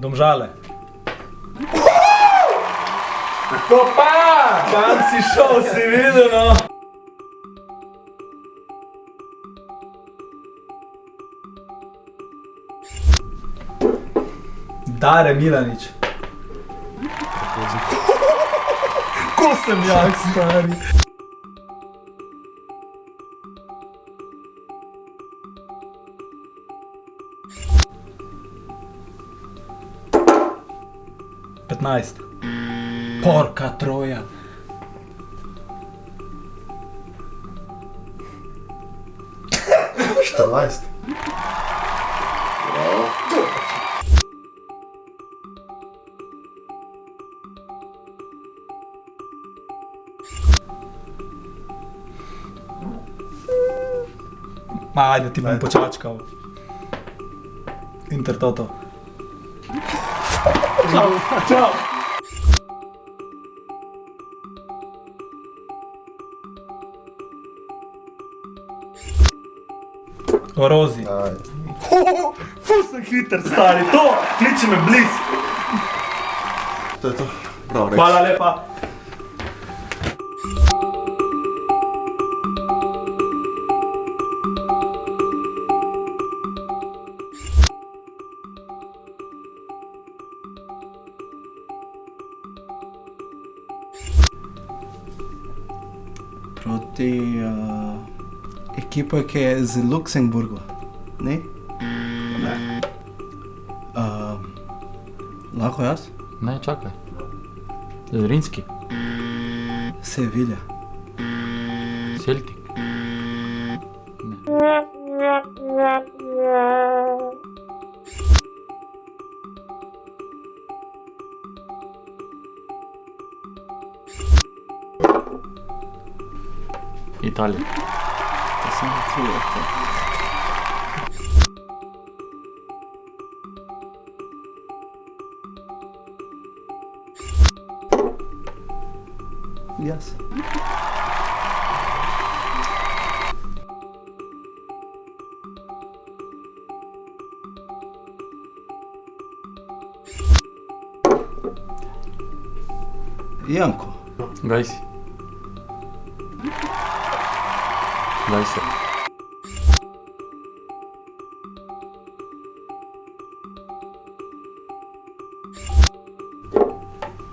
Domžale. To pa! Kam si šel, si videl, no? Dare Milanič. Ko sem jak, stari. Petnajst. Porka troja. Štrnajst. Ajde, ti bom počačkal. Intertoto. Čau, čau. Orozi. Ful sem hiter, stari, to kliče me bliz. To je to. Prav reč. Hvala lepa. Proti ekipo, ki je z Luksemburga, ne? Ne. Lahko jaz? Ne, čakaj. Zrinski. Sevilla. Celtic. Italija. To sem čuval. Jaz. Janko. Gajsi. Gajsi.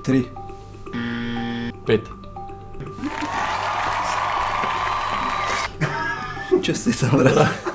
Tri. 5. Čestitam, brat.